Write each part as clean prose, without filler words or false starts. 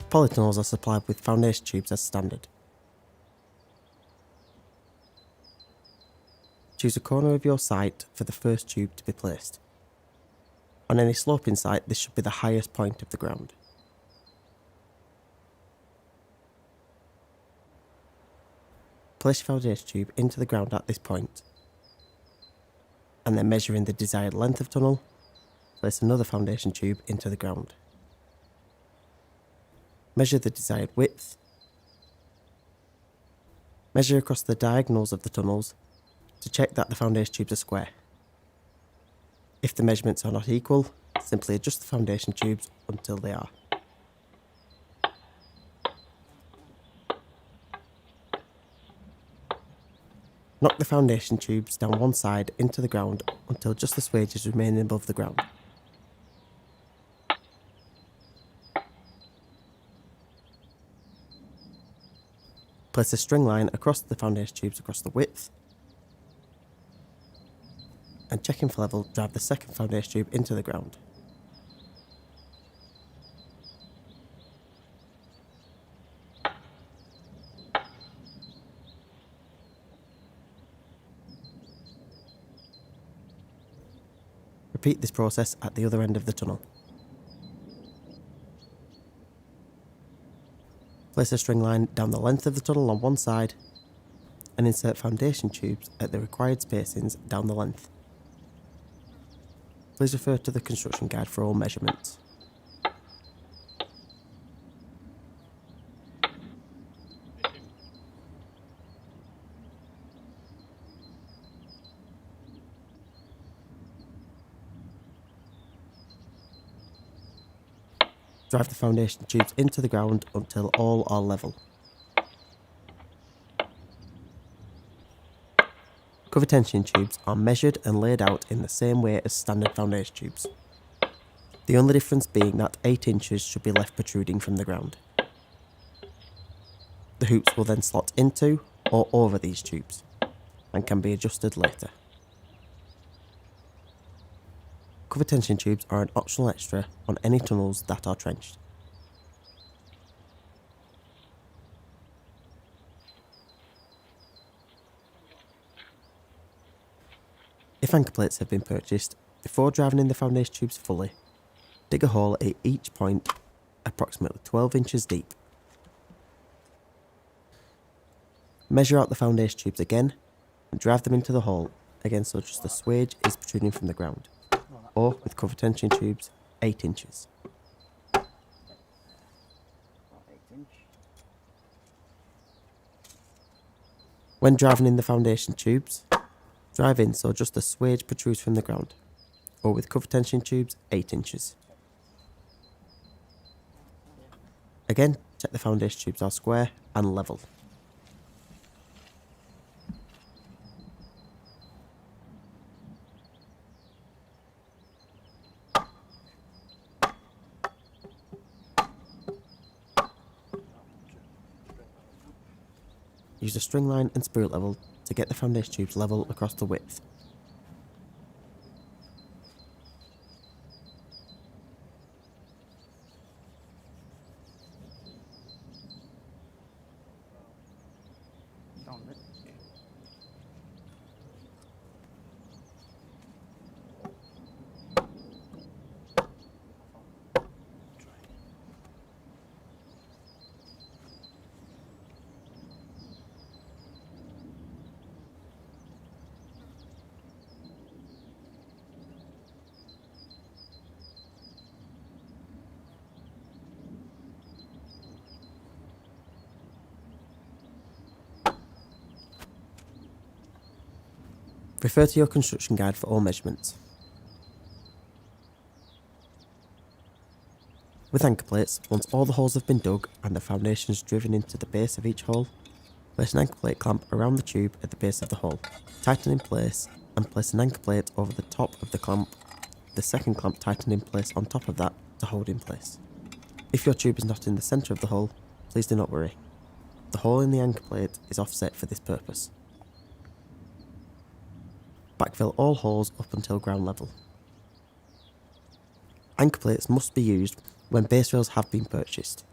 Polytunnels are supplied with foundation tubes as standard. Choose a corner of your site for the first tube to be placed. On any sloping site, this should be the highest point of the ground. Place your foundation tube into the ground at this point, and then measuring the desired length of tunnel, place another foundation tube into the ground. Measure the desired width. Measure across the diagonals of the tunnels to check that the foundation tubes are square. If the measurements are not equal, simply adjust the foundation tubes until they are. Knock the foundation tubes down one side into the ground until just the swages remain above the ground. Place a string line across the foundation tubes across the width, and checking for level, drive the second foundation tube into the ground. Repeat this process at the other end of the tunnel. Place a string line down the length of the tunnel on one side and insert foundation tubes at the required spacings down the length. Please refer to the construction guide for all measurements. Drive the foundation tubes into the ground until all are level. Cover tension tubes are measured and laid out in the same way as standard foundation tubes. The only difference being that 8 inches should be left protruding from the ground. The hoops will then slot into or over these tubes and can be adjusted later. Cover tension tubes are an optional extra on any tunnels that are trenched. If anchor plates have been purchased, before driving in the foundation tubes fully, dig a hole at each point approximately 12 inches deep. Measure out the foundation tubes again and drive them into the hole, again so just the swage is protruding from the ground, or with cover tension tubes 8 inches. When driving in the foundation tubes, drive in so just the swage protrudes from the ground, or with cover tension tubes 8 inches. Again, check the foundation tubes are square and level. Use a string line and spirit level to get the foundation tubes level across the width. Refer to your construction guide for all measurements. With anchor plates, once all the holes have been dug and the foundations driven into the base of each hole, place an anchor plate clamp around the tube at the base of the hole, tighten in place and place an anchor plate over the top of the clamp, the second clamp tightened in place on top of that to hold in place. If your tube is not in the centre of the hole, please do not worry. The hole in the anchor plate is offset for this purpose. Backfill all holes up until ground level. Anchor plates must be used when base rails have been purchased.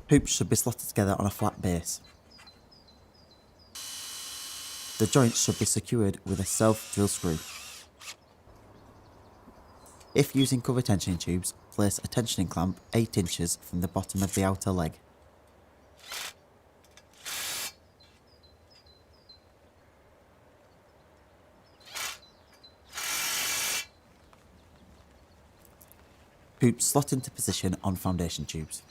Hoops should be slotted together on a flat base. The joints should be secured with a self-drill screw. If using cover tensioning tubes, place a tensioning clamp 8 inches from the bottom of the outer leg. Hoops slot into position on foundation tubes.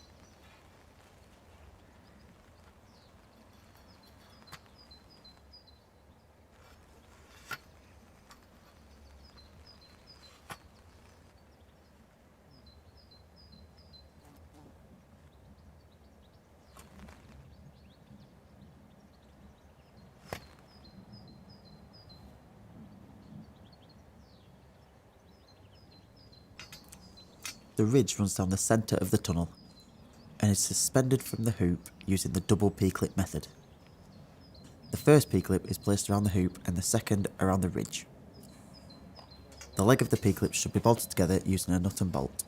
The ridge runs down the centre of the tunnel and is suspended from the hoop using the double P-clip method. The first P-clip is placed around the hoop and the second around the ridge. The leg of the P-clip should be bolted together using a nut and bolt.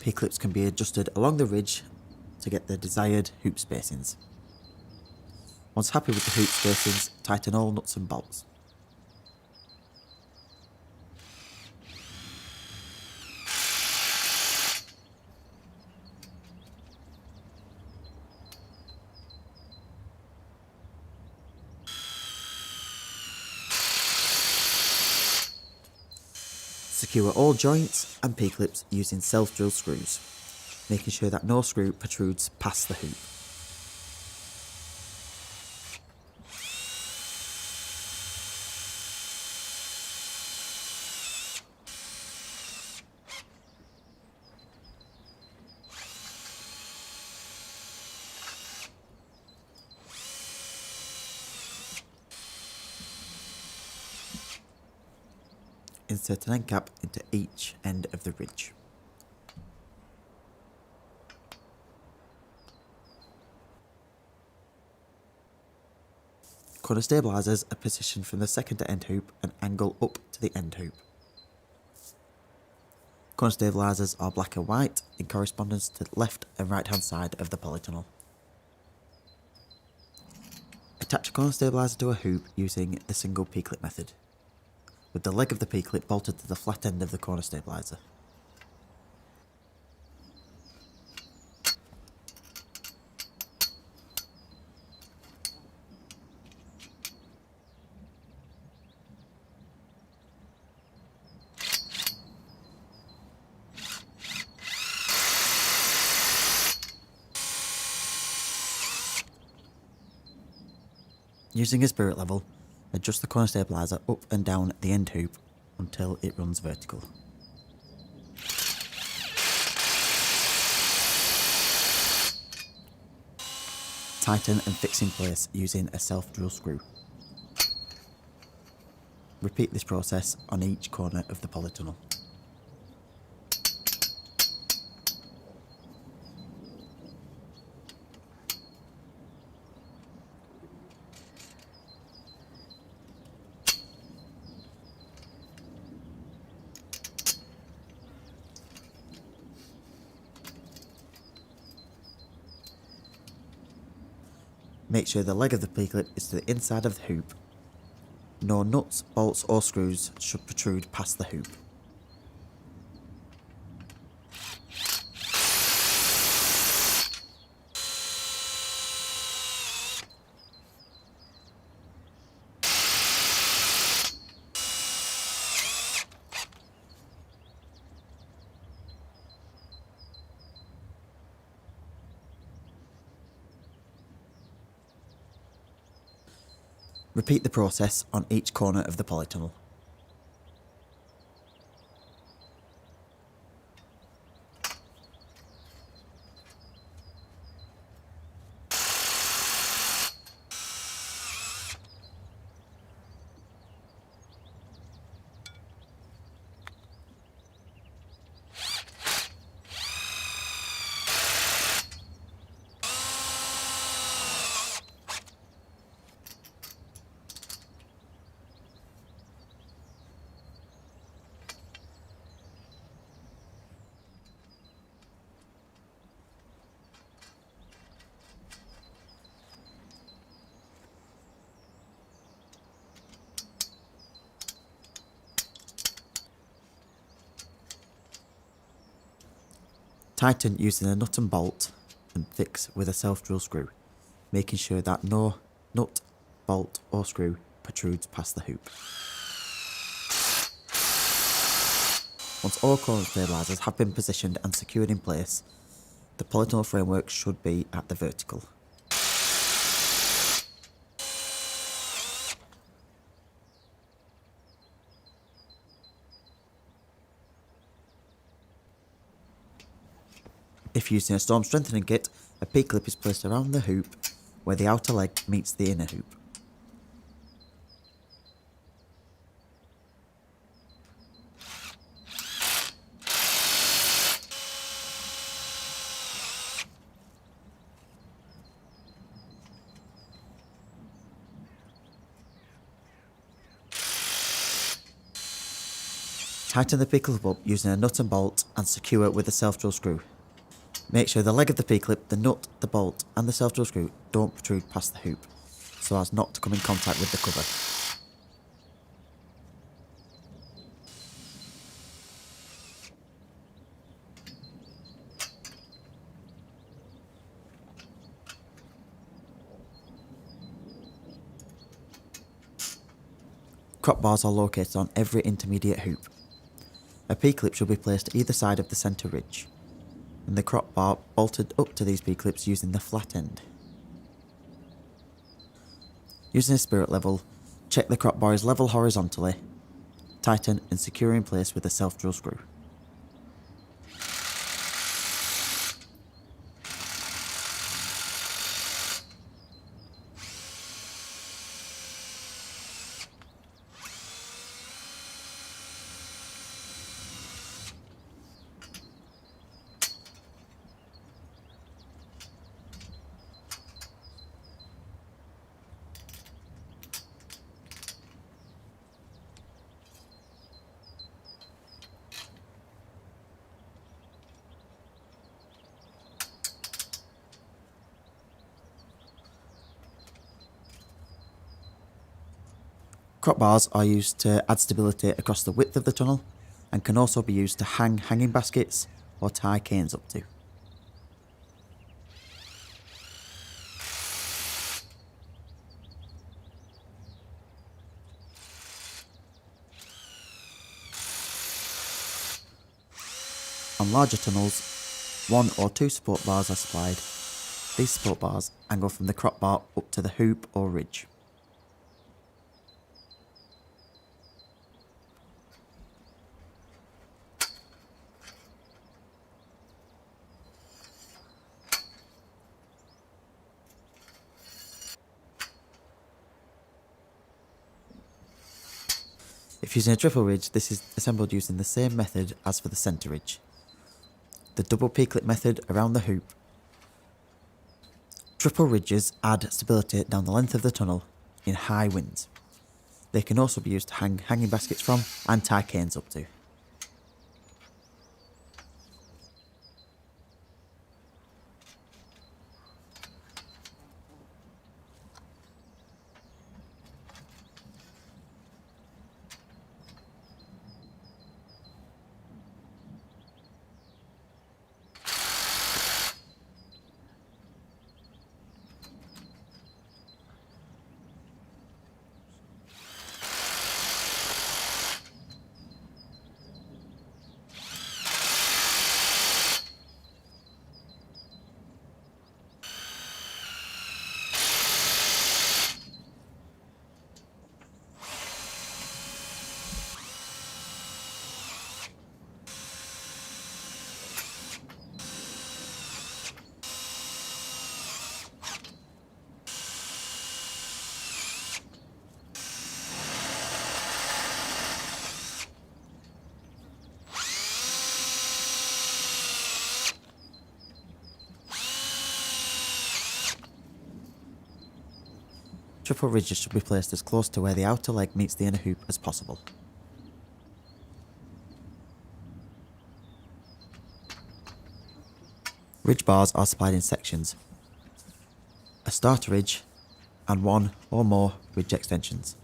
P-clips can be adjusted along the ridge to get the desired hoop spacings. Once happy with the hoop spacings, tighten all nuts and bolts. Secure all joints and P-clips using self-drill screws, making sure that no screw protrudes past the hoop. Insert an end cap into each end of the ridge. Corner stabilisers are positioned from the second to end hoop and angle up to the end hoop. Corner stabilisers are black and white in correspondence to the left and right hand side of the polytunnel. Attach a corner stabiliser to a hoop using the single P-clip method, with the leg of the P-clip bolted to the flat end of the corner stabiliser. Using a spirit level, adjust the corner stabiliser up and down the end hoop until it runs vertical. Tighten and fix in place using a self-drill screw. Repeat this process on each corner of the polytunnel. Make sure the leg of the P-clip is to the inside of the hoop. No nuts, bolts or screws should protrude past the hoop. Repeat the process on each corner of the polytunnel. Tighten using a nut and bolt and fix with a self-drill screw, making sure that no nut, bolt or screw protrudes past the hoop. Once all core stabilisers have been positioned and secured in place, the polytunnel framework should be at the vertical. If using a storm strengthening kit, a P-clip is placed around the hoop where the outer leg meets the inner hoop. Tighten the P-clip up using a nut and bolt and secure with a self-drill screw. Make sure the leg of the P-clip, the nut, the bolt and the self-drill screw don't protrude past the hoop, so as not to come in contact with the cover. Crop bars are located on every intermediate hoop. A P-clip should be placed either side of the centre ridge, and the crop bar bolted up to these P-clips using the flat end. Using a spirit level, check the crop bar is level horizontally, tighten and secure in place with a self-drill screw. Crop bars are used to add stability across the width of the tunnel and can also be used to hang hanging baskets or tie canes up to. On larger tunnels, 1 or 2 support bars are supplied. These support bars angle from the crop bar up to the hoop or ridge. If using a triple ridge, this is assembled using the same method as for the centre ridge. The double P-clip method around the hoop. Triple ridges add stability down the length of the tunnel in high winds. They can also be used to hang hanging baskets from and tie canes up to. Triple ridges should be placed as close to where the outer leg meets the inner hoop as possible. Ridge bars are supplied in sections. A starter ridge and 1 or more ridge extensions.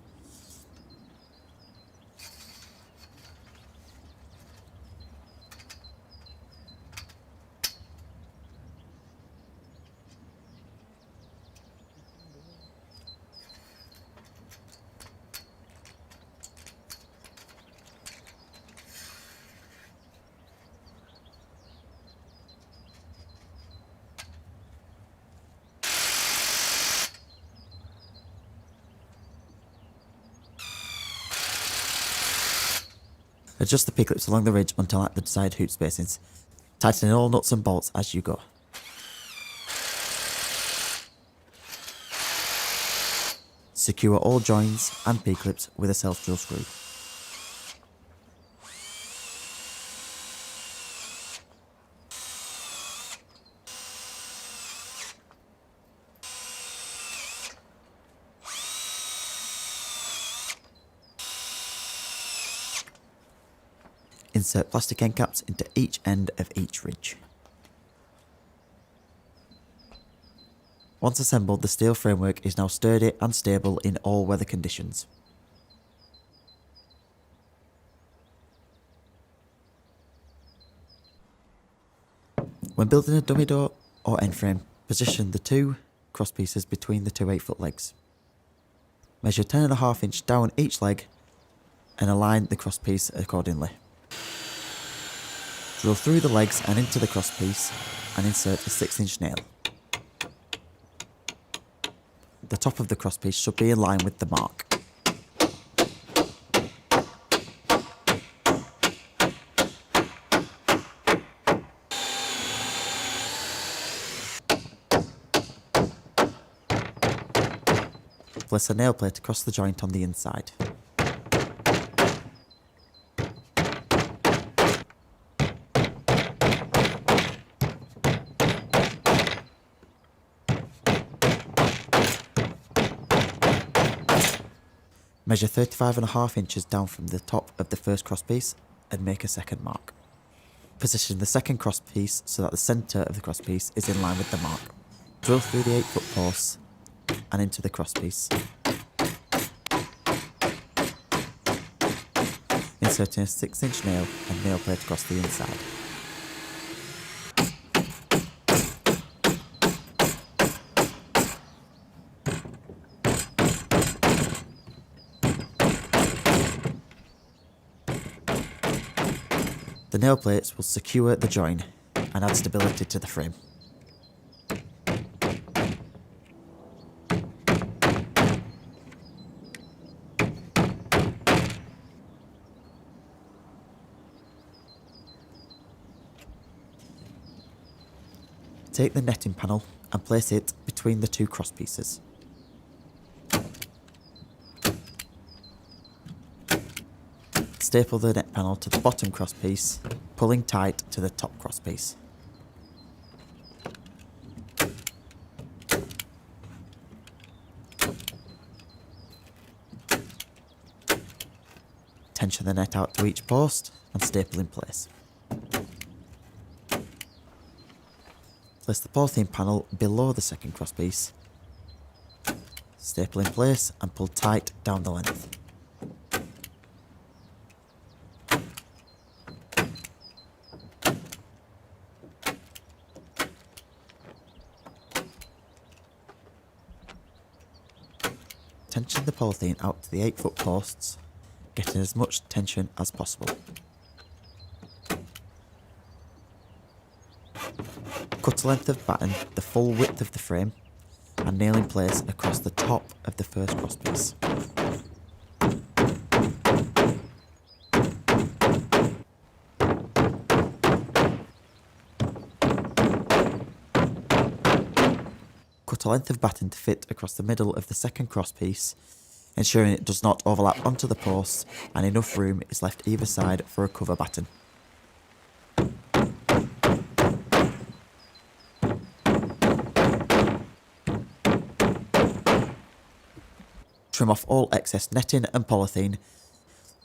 Adjust the P-clips along the ridge until at the desired hoop spacings, tightening all nuts and bolts as you go. Secure all joins and P-clips with a self-drill screw. Insert plastic end caps into each end of each ridge. Once assembled, the steel framework is now sturdy and stable in all weather conditions. When building a dummy door or end frame, position the two cross pieces between the two 8-foot legs. Measure 10.5 inch down each leg and align the cross piece accordingly. Drill through the legs and into the cross piece and insert a 6-inch nail. The top of the crosspiece should be in line with the mark. Place a nail plate across the joint on the inside. Measure 35.5 inches down from the top of the first crosspiece and make a second mark. Position the second crosspiece so that the centre of the crosspiece is in line with the mark. Drill through the 8-foot posts and into the crosspiece. Inserting a 6-inch nail and nail plate across the inside. The nail plates will secure the join and add stability to the frame. Take the netting panel and place it between the two cross pieces. Staple the net panel to the bottom cross piece, pulling tight to the top cross piece. Tension the net out to each post and staple in place. Place the polythene panel below the second cross piece, staple in place and pull tight down the length. Tension the polythene out to the 8-foot posts, getting as much tension as possible. Cut a length of batten the full width of the frame and nail in place across the top of the first crosspiece. Cut a length of batten to fit across the middle of the second crosspiece, ensuring it does not overlap onto the posts and enough room is left either side for a cover batten. Trim off all excess netting and polythene,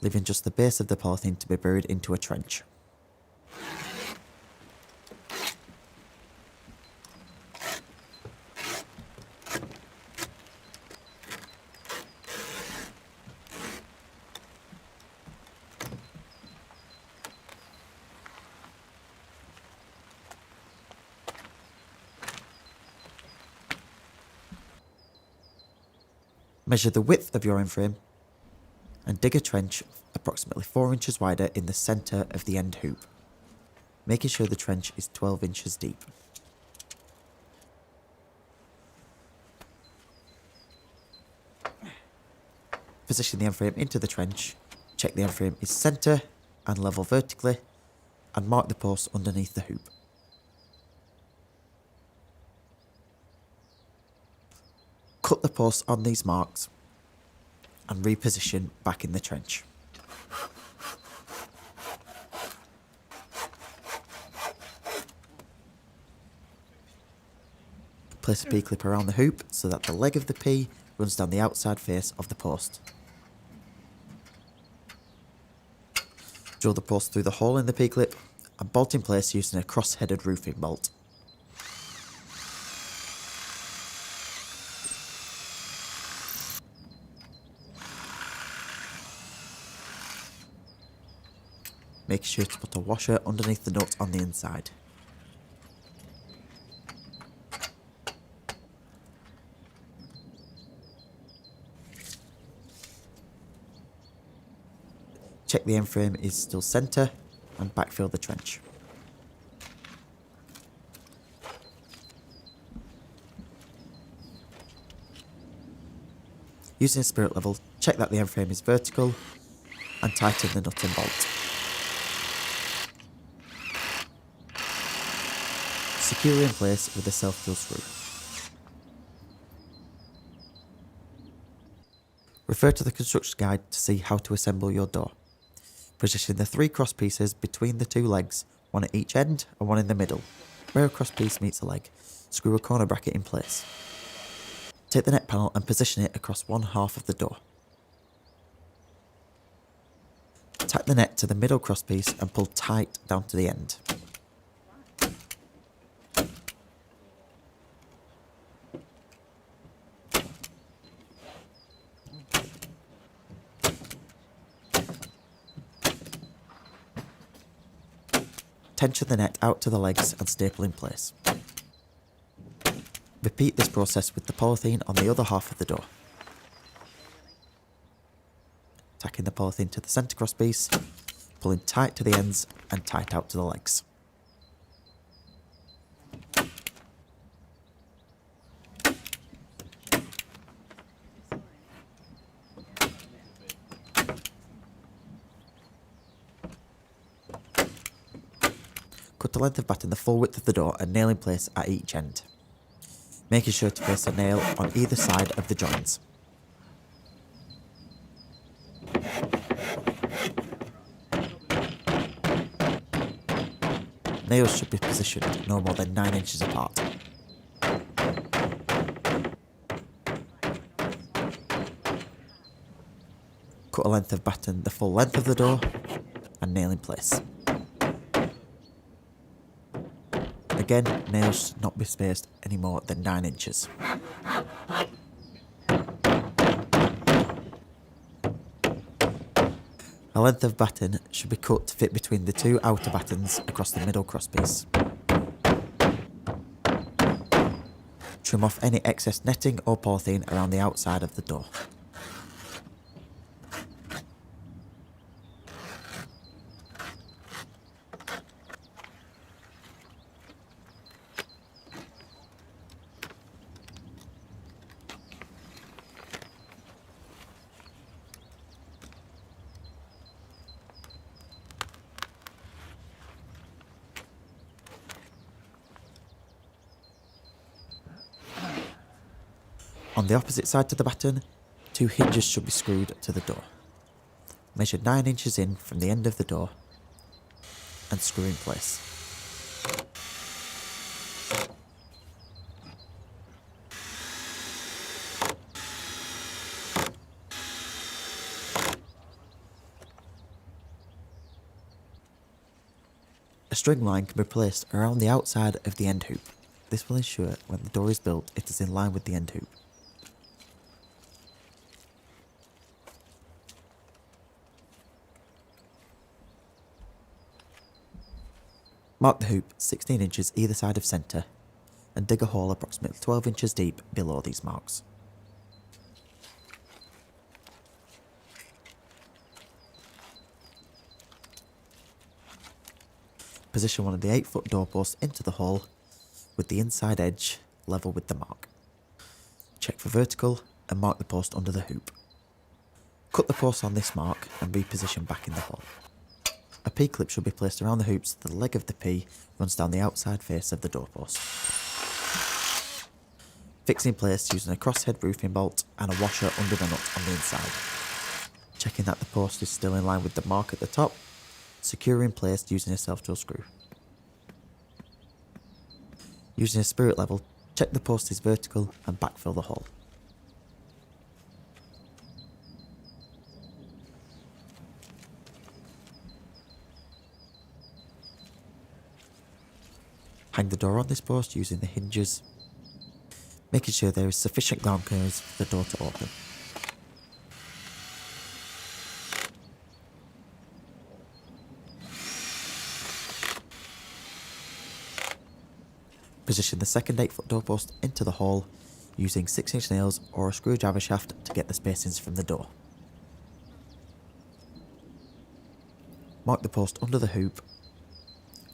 leaving just the base of the polythene to be buried into a trench. Measure the width of your end frame and dig a trench approximately 4 inches wider in the centre of the end hoop, making sure the trench is 12 inches deep. Position the end frame into the trench, check the end frame is centre and level vertically, and mark the posts underneath the hoop. Cut the posts on these marks and reposition back in the trench. Place a P-clip around the hoop so that the leg of the P runs down the outside face of the post. Drill the post through the hole in the P-clip and bolt in place using a cross-headed roofing bolt. Make sure to put a washer underneath the nut on the inside. Check the end frame is still centre and backfill the trench. Using a spirit level, check that the end frame is vertical and tighten the nut and bolt. Secure in place with a self-fill screw. Refer to the construction guide to see how to assemble your door. Position the 3 cross pieces between the 2 legs, one at each end and one in the middle. Where a cross piece meets a leg, screw a corner bracket in place. Take the net panel and position it across one half of the door. Tack the net to the middle cross piece and pull tight down to the end. Tension the net out to the legs and staple in place. Repeat this process with the polythene on the other half of the door. Tacking the polythene to the centre cross piece, pulling tight to the ends and tight out to the legs. Cut a length of batten the full width of the door and nail in place at each end, making sure to place a nail on either side of the joins. Nails should be positioned no more than 9 inches apart. Cut a length of batten the full length of the door and nail in place. Again, nails should not be spaced any more than 9 inches. A length of batten should be cut to fit between the 2 outer battens across the middle crosspiece. Trim off any excess netting or polythene around the outside of the door. On the opposite side to the batten, 2 hinges should be screwed to the door. Measure 9 inches in from the end of the door and screw in place. A string line can be placed around the outside of the end hoop. This will ensure when the door is built it is in line with the end hoop. Mark the hoop 16 inches either side of centre and dig a hole approximately 12 inches deep below these marks. Position one of the 8-foot doorposts into the hole with the inside edge level with the mark. Check for vertical and mark the post under the hoop. Cut the post on this mark and reposition back in the hole. P-clip should be placed around the hoops so the leg of the P runs down the outside face of the doorpost. Fix in place using a crosshead roofing bolt and a washer under the nut on the inside. Checking that the post is still in line with the mark at the top. Secure in place using a self-drill screw. Using a spirit level, check the post is vertical and backfill the hole. Hang the door on this post using the hinges, making sure there is sufficient ground clearance for the door to open. Position the second 8-foot doorpost into the hole using 6-inch nails or a screwdriver shaft to get the spacings from the door. Mark the post under the hoop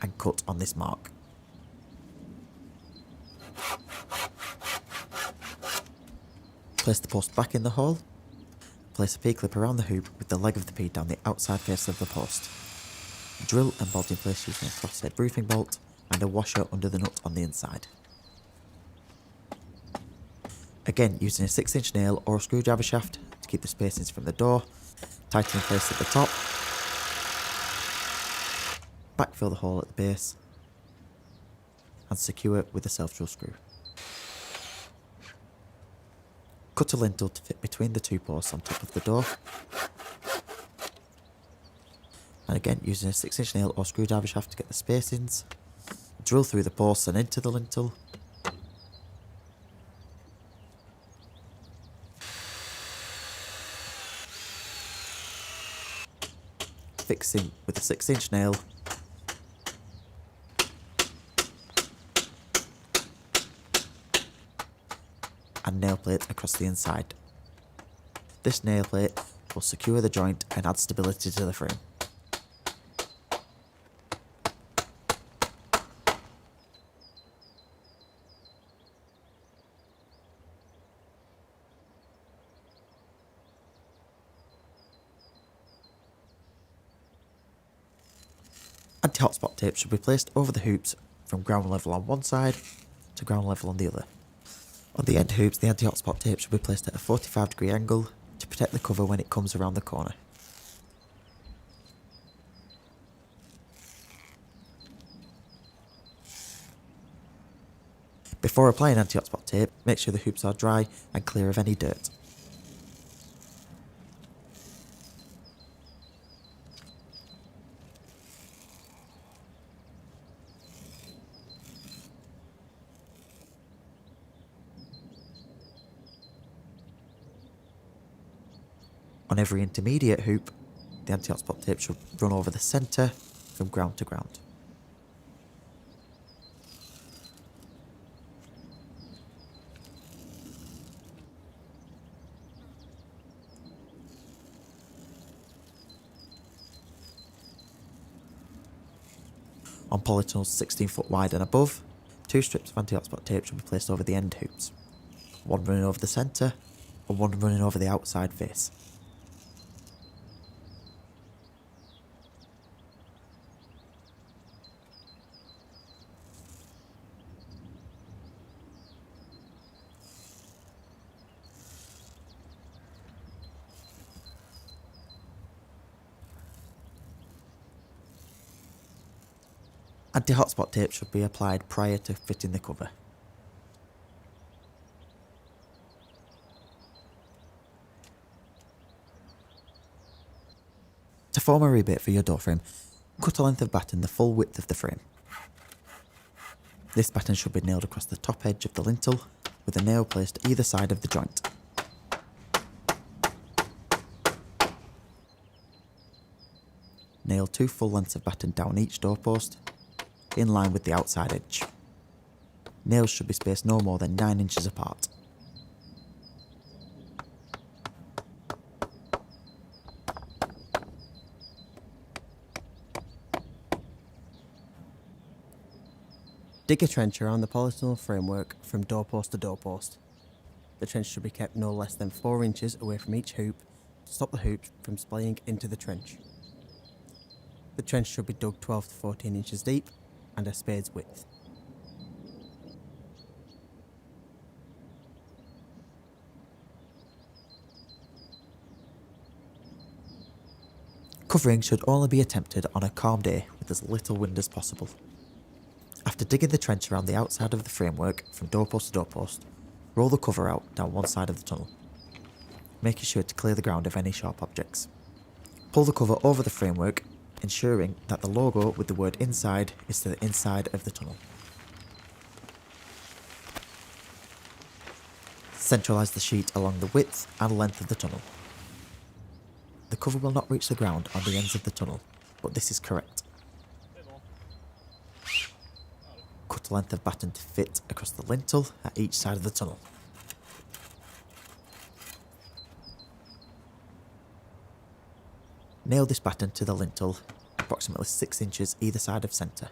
and cut on this mark. Place the post back in the hole. Place a P-clip around the hoop with the leg of the P down the outside face of the post. Drill and bolt in place using a crosshead roofing bolt and a washer under the nut on the inside. Again, using a 6-inch nail or a screwdriver shaft to keep the spacings from the door, tighten in place at the top, backfill the hole at the base, and secure with a self-drill screw. Cut a lintel to fit between the two posts on top of the door. And again, using a 6-inch nail or screwdriver shaft to get the spacings, drill through the posts and into the lintel. Fixing with a 6-inch nail. And nail plate across the inside. This nail plate will secure the joint and add stability to the frame. Anti-hotspot tape should be placed over the hoops from ground level on one side to ground level on the other. On the end hoops, the anti-hotspot tape should be placed at a 45-degree angle to protect the cover when it comes around the corner. Before applying anti-hotspot tape, make sure the hoops are dry and clear of any dirt. On every intermediate hoop, the anti-hotspot tape should run over the centre from ground to ground. On polytunnels 16 foot wide and above, 2 strips of anti-hotspot tape should be placed over the end hoops, one running over the centre and one running over the outside face. Anti-hotspot tape should be applied prior to fitting the cover. To form a rebate for your door frame, cut a length of batten the full width of the frame. This batten should be nailed across the top edge of the lintel, with a nail placed either side of the joint. Nail 2 full lengths of batten down each doorpost, in line with the outside edge. Nails should be spaced no more than 9 inches apart. Dig a trench around the polytunnel framework from doorpost to doorpost. The trench should be kept no less than 4 inches away from each hoop to stop the hoops from splaying into the trench. The trench should be dug 12 to 14 inches deep and a spade's width. Covering should only be attempted on a calm day with as little wind as possible. After digging the trench around the outside of the framework from doorpost to doorpost, roll the cover out down one side of the tunnel, making sure to clear the ground of any sharp objects. Pull the cover over the framework, ensuring that the logo with the word inside is to the inside of the tunnel. Centralise the sheet along the width and length of the tunnel. The cover will not reach the ground on the ends of the tunnel, but this is correct. Cut a length of batten to fit across the lintel at each side of the tunnel. Nail this batten to the lintel, approximately 6 inches either side of centre.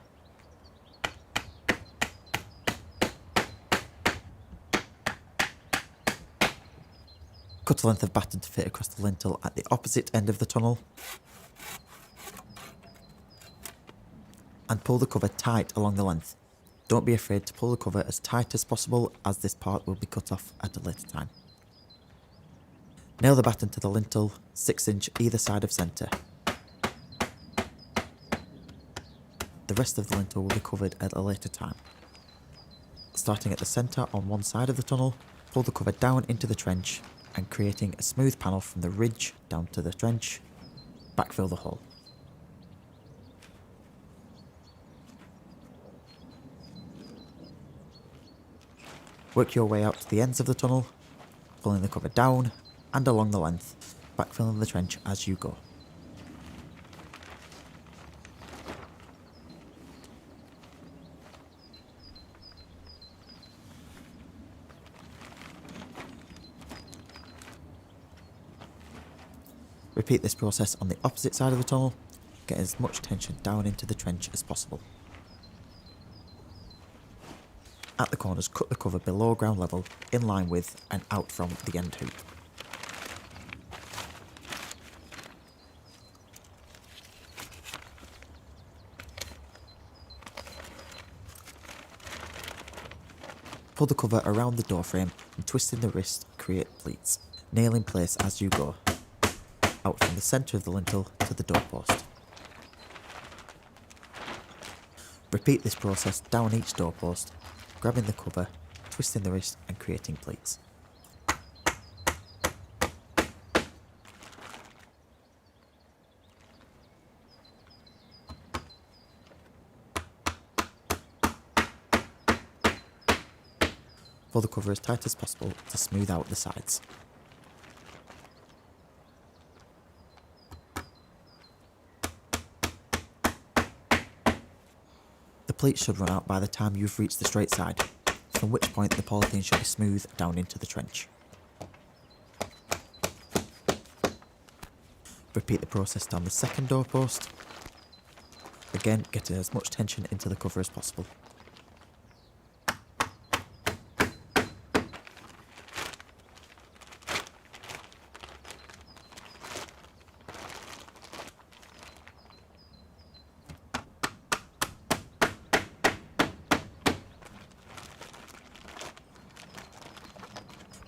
Cut a length of batten to fit across the lintel at the opposite end of the tunnel. And pull the cover tight along the length. Don't be afraid to pull the cover as tight as possible, as this part will be cut off at a later time. Nail the batten to the lintel, 6 inch either side of centre. The rest of the lintel will be covered at a later time. Starting at the centre on one side of the tunnel, pull the cover down into the trench and creating a smooth panel from the ridge down to the trench, backfill the hole. Work your way out to the ends of the tunnel, pulling the cover down and along the length, backfilling the trench as you go. Repeat this process on the opposite side of the tunnel, get as much tension down into the trench as possible. At the corners, cut the cover below ground level, in line with and out from the end hoop. Pull the cover around the door frame and twisting the wrist, create pleats. Nail in place as you go, out from the centre of the lintel to the doorpost. Repeat this process down each doorpost, grabbing the cover, twisting the wrist and creating pleats. Pull the cover as tight as possible to smooth out the sides. The pleats should run out by the time you've reached the straight side, from which point the polythene should be smooth down into the trench. Repeat the process down the second doorpost, again getting as much tension into the cover as possible.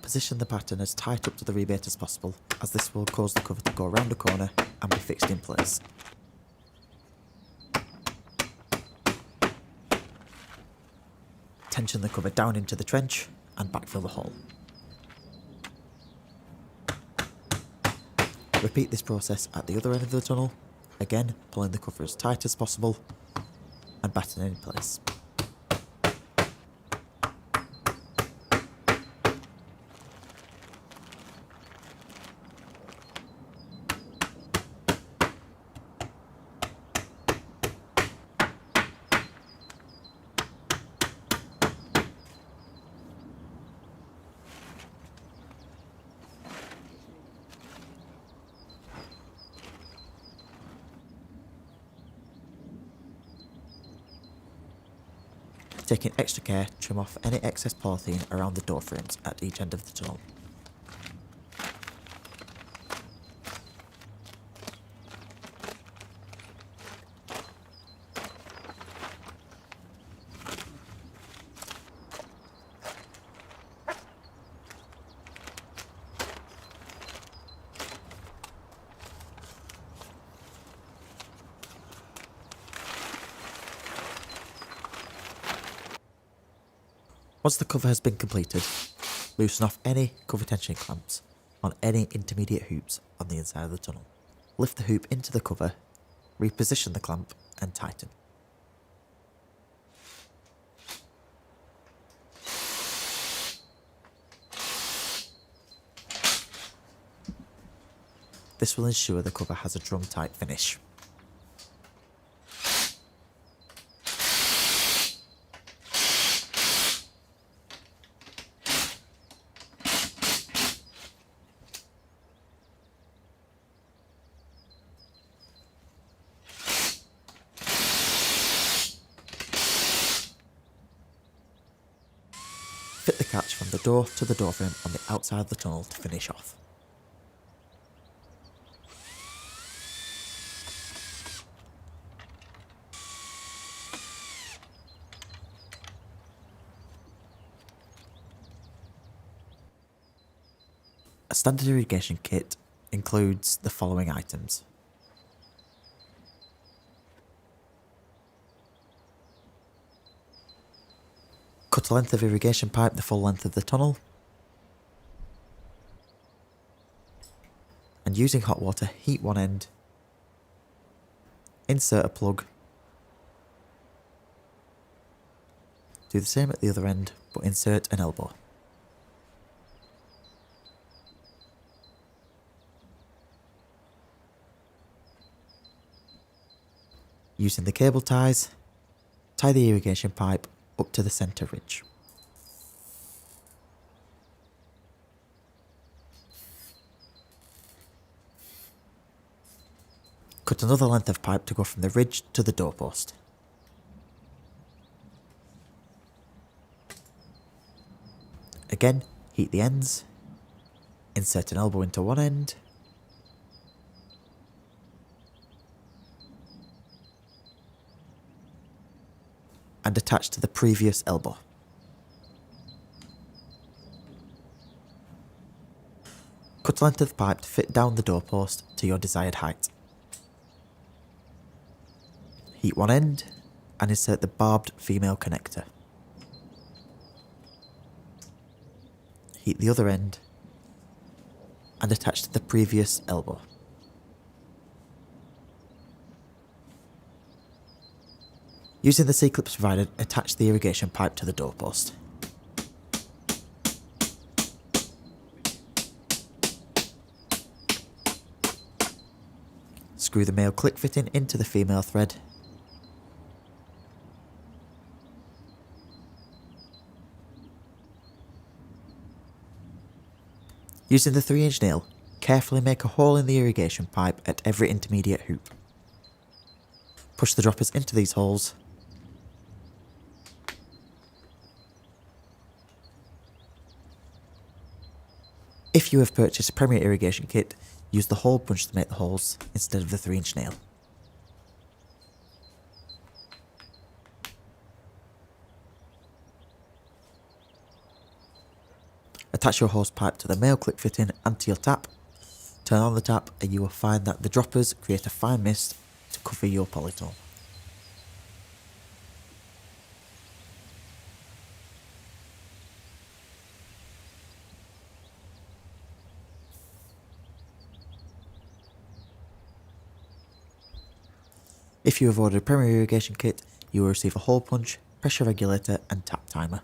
Position the pattern as tight up to the rebate as possible, as this will cause the cover to go around a corner and be fixed in place. Tension the cover down into the trench and backfill the hole. Repeat this process at the other end of the tunnel, again pulling the cover as tight as possible and battening in place. Taking extra care, trim off any excess polythene around the door frames at each end of the tunnel. Once the cover has been completed, loosen off any cover tension clamps on any intermediate hoops on the inside of the tunnel. Lift the hoop into the cover, reposition the clamp and tighten. This will ensure the cover has a drum-tight finish. Fit the catch from the door to the door frame on the outside of the tunnel to finish off. A standard irrigation kit includes the following items: cut a length of irrigation pipe the full length of the tunnel, and using hot water heat one end, insert a plug, do the same at the other end but insert an elbow. Using the cable ties, tie the irrigation pipe up to the centre ridge. Cut another length of pipe to go from the ridge to the doorpost. Again, heat the ends, insert an elbow into one end, and attach to the previous elbow. Cut a length of pipe to fit down the doorpost to your desired height. Heat one end and insert the barbed female connector. Heat the other end and attach to the previous elbow. Using the C-clips provided, attach the irrigation pipe to the doorpost. Screw the male click fitting into the female thread. Using the 3-inch nail, carefully make a hole in the irrigation pipe at every intermediate hoop. Push the droppers into these holes. If you have purchased a Premier irrigation kit, use the hole punch to make the holes instead of the 3-inch nail. Attach your hose pipe to the male click fitting and to your tap. Turn on the tap and you will find that the droppers create a fine mist to cover your polytunnel. If you have ordered a Premier irrigation kit, you will receive a hole punch, pressure regulator and tap timer.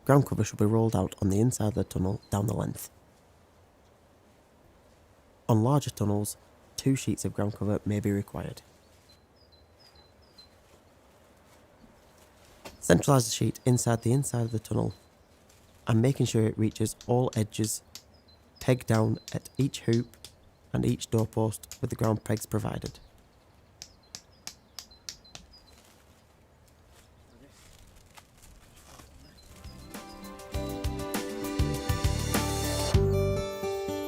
Ground cover should be rolled out on the inside of the tunnel down the length. On larger tunnels, 2 sheets of ground cover may be required. Centralise the sheet inside of the tunnel and making sure it reaches all edges. Peg down at each hoop and each doorpost with the ground pegs provided.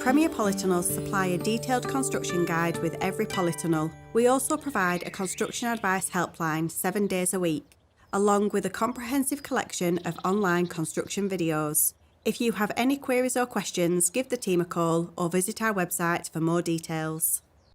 Premier Polytunnels supply a detailed construction guide with every polytunnel. We also provide a construction advice helpline 7 days a week, along with a comprehensive collection of online construction videos. If you have any queries or questions, give the team a call or visit our website for more details.